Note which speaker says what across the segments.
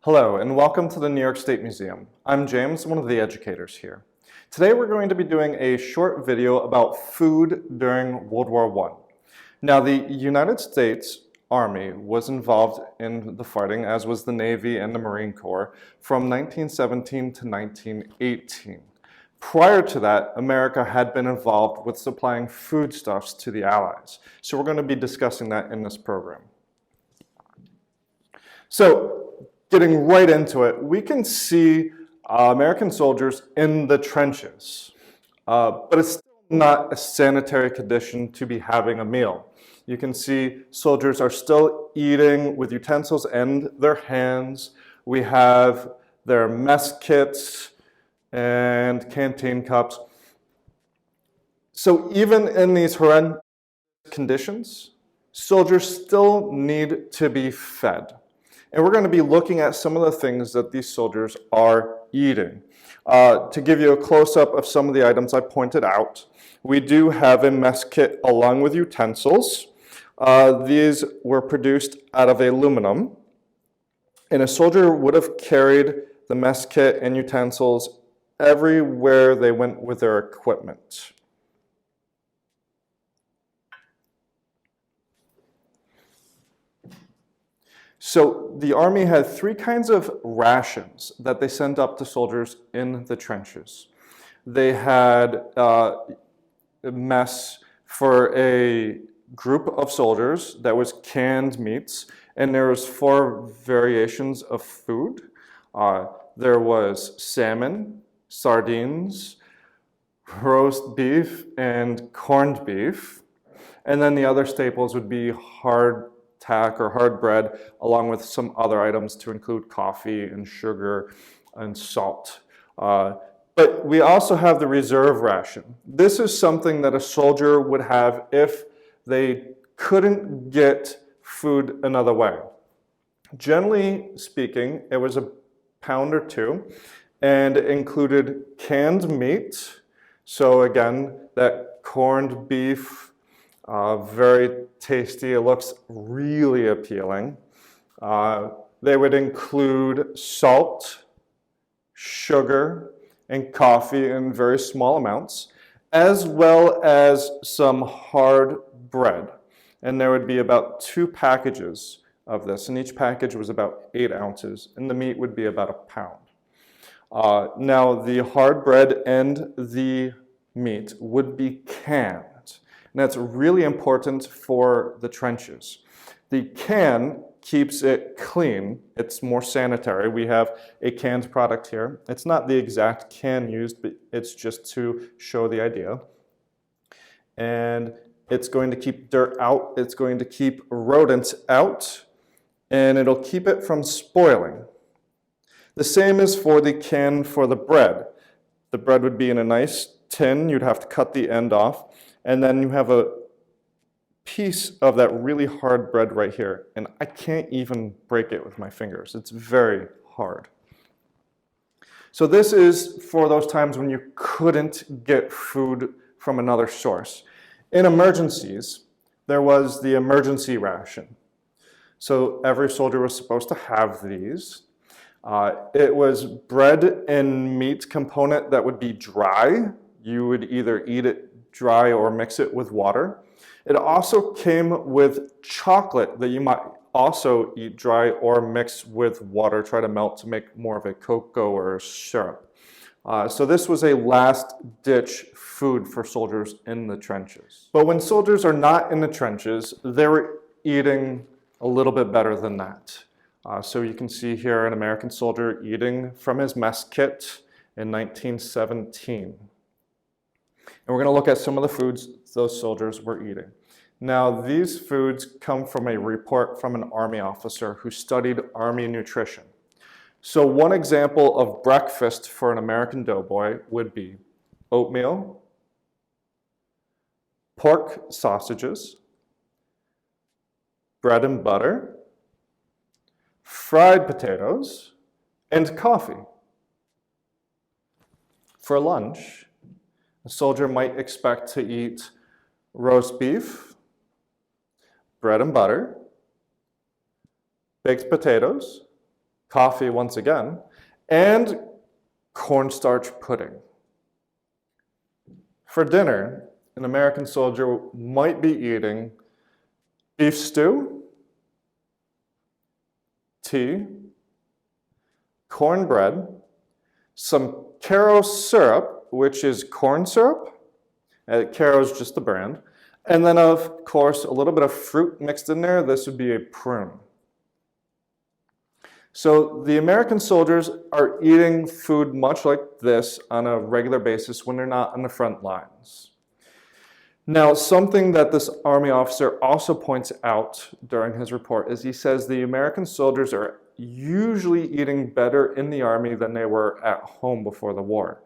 Speaker 1: Hello, and welcome to the New York State Museum. I'm James, one of the educators here. Today we're going to be doing a short video about food during World War I. Now, the United States Army was involved in the fighting, as was the Navy and the Marine Corps, from 1917 to 1918. Prior to that, America had been involved with supplying foodstuffs to the Allies. So we're going to be discussing that in this program. So, getting right into it, we can see American soldiers in the trenches, but it's still not a sanitary condition to be having a meal. You can see soldiers are still eating with utensils and their hands. We have their mess kits and canteen cups. So even in these horrendous conditions, soldiers still need to be fed. And we're going to be looking at some of the things that these soldiers are eating. To give you a close-up of some of the items I pointed out, we do have a mess kit along with utensils. These were produced out of aluminum, and a soldier would have carried the mess kit and utensils everywhere they went with their equipment. So the Army had three kinds of rations that they sent up to soldiers in the trenches. They had a mess for a group of soldiers that was canned meats, and there was 4 variations of food. There was salmon, sardines, roast beef, and corned beef. And then the other staples would be hardtack or hard bread, along with some other items to include coffee and sugar and salt. But we also have the reserve ration. This is something that a soldier would have if they couldn't get food another way. Generally speaking, it was a pound or 2, and it included canned meat. So again, that corned beef, very tasty. It looks really appealing. They would include salt, sugar, and coffee in very small amounts, as well as some hard bread. And there would be about 2 packages of this, and each package was about 8 ounces, and the meat would be about a pound. Now, the hard bread and the meat would be canned. And that's really important for the trenches. The can keeps it clean. It's more sanitary. We have a canned product here. It's not the exact can used, but it's just to show the idea. And it's going to keep dirt out. It's going to keep rodents out. And it'll keep it from spoiling. The same is for the can for the bread. The bread would be in a nice tin. You'd have to cut the end off. And then you have a piece of that really hard bread right here. And I can't even break it with my fingers. It's very hard. So this is for those times when you couldn't get food from another source. In emergencies, there was the emergency ration. So every soldier was supposed to have these. It was bread and meat component that would be dry. You would either eat it dry or mix it with water. It also came with chocolate that you might also eat dry or mix with water, try to melt to make more of a cocoa or a syrup. So this was a last-ditch food for soldiers in the trenches. But when soldiers are not in the trenches, they were eating a little bit better than that. So you can see here an American soldier eating from his mess kit in 1917. And we're going to look at some of the foods those soldiers were eating. Now, these foods come from a report from an Army officer who studied Army nutrition. So one example of breakfast for an American doughboy would be oatmeal, pork sausages, bread and butter, fried potatoes, and coffee. For lunch, a soldier might expect to eat roast beef, bread and butter, baked potatoes, coffee once again, and cornstarch pudding. For dinner, an American soldier might be eating beef stew, tea, cornbread, some Karo syrup, which is corn syrup. Karo is just the brand. And then, of course, a little bit of fruit mixed in there. This would be a prune. So the American soldiers are eating food much like this on a regular basis when they're not on the front lines. Now, something that this Army officer also points out during his report is he says the American soldiers are usually eating better in the Army than they were at home before the war.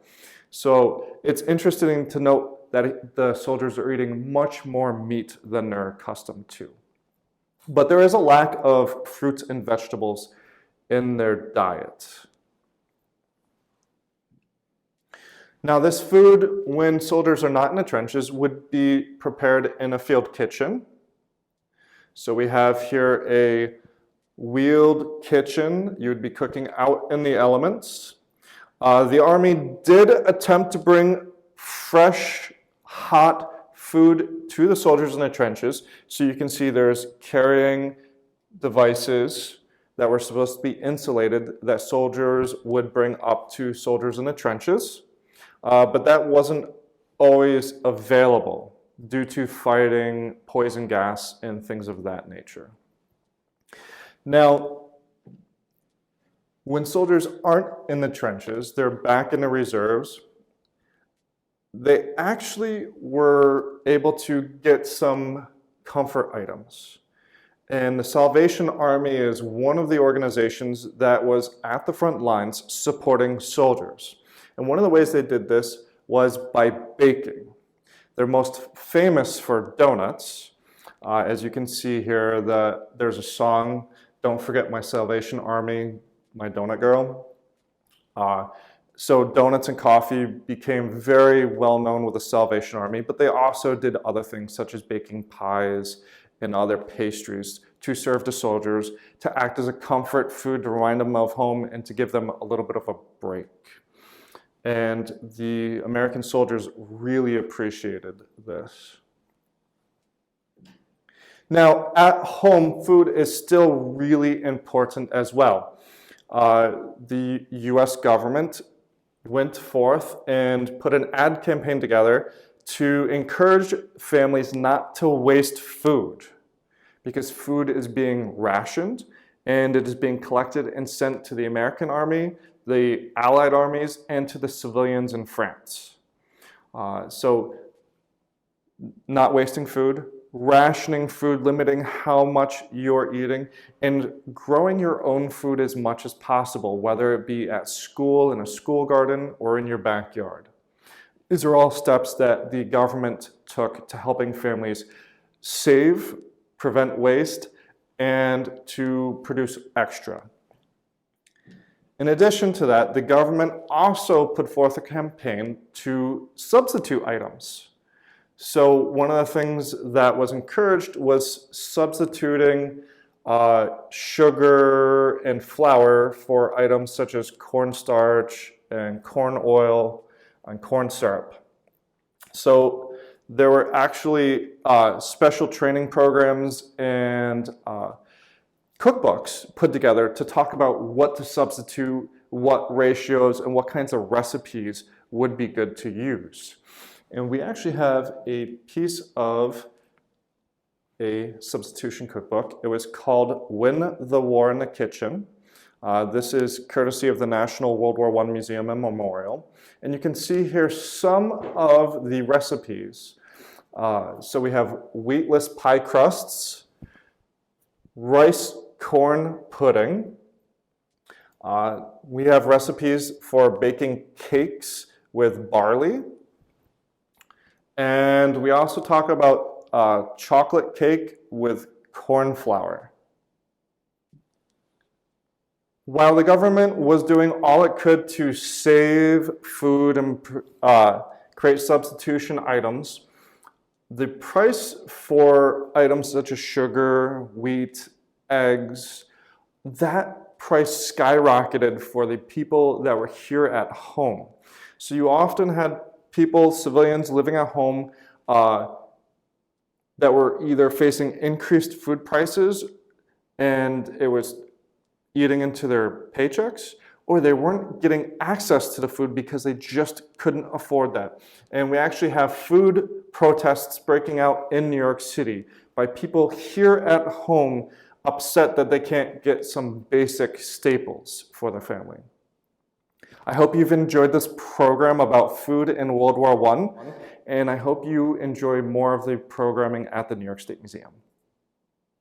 Speaker 1: So it's interesting to note that the soldiers are eating much more meat than they're accustomed to. But there is a lack of fruits and vegetables in their diet. Now, this food, when soldiers are not in the trenches, would be prepared in a field kitchen. So we have here a wheeled kitchen. You would be cooking out in the elements. The Army did attempt to bring fresh, hot food to the soldiers in the trenches. So you can see there's carrying devices that were supposed to be insulated that soldiers would bring up to soldiers in the trenches. But that wasn't always available due to fighting poison gas and things of that nature. Now, when soldiers aren't in the trenches, they're back in the reserves, they actually were able to get some comfort items. And the Salvation Army is one of the organizations that was at the front lines supporting soldiers. And one of the ways they did this was by baking. They're most famous for donuts. As you can see here, there's a song, "Don't Forget My Salvation Army, My Donut Girl." So donuts and coffee became very well known with the Salvation Army, but they also did other things such as baking pies and other pastries to serve to soldiers, to act as a comfort food to remind them of home and to give them a little bit of a break. And the American soldiers really appreciated this. Now, at home, food is still really important as well. The US government went forth and put an ad campaign together to encourage families not to waste food, because food is being rationed and it is being collected and sent to the American Army, the Allied armies, and to the civilians in France. So not wasting food, rationing food, limiting how much you're eating, and growing your own food as much as possible, whether it be at school, in a school garden, or in your backyard. These are all steps that the government took to helping families save, prevent waste, and to produce extra. In addition to that, the government also put forth a campaign to substitute items. So one of the things that was encouraged was substituting sugar and flour for items such as cornstarch and corn oil and corn syrup. So there were actually special training programs and cookbooks put together to talk about what to substitute, what ratios, and what kinds of recipes would be good to use. And we actually have a piece of a substitution cookbook. It was called Win the War in the Kitchen. This is courtesy of the National World War I Museum and Memorial. And you can see here some of the recipes. So we have wheatless pie crusts, rice corn pudding. We have recipes for baking cakes with barley. And we also talk about chocolate cake with corn flour. While the government was doing all it could to save food and create substitution items, the price for items such as sugar, wheat, eggs, that price skyrocketed for the people that were here at home. So you often had people, civilians living at home that were either facing increased food prices and it was eating into their paychecks, or they weren't getting access to the food because they just couldn't afford that. And we actually have food protests breaking out in New York City by people here at home upset that they can't get some basic staples for their family. I hope you've enjoyed this program about food in World War I, and I hope you enjoy more of the programming at the New York State Museum.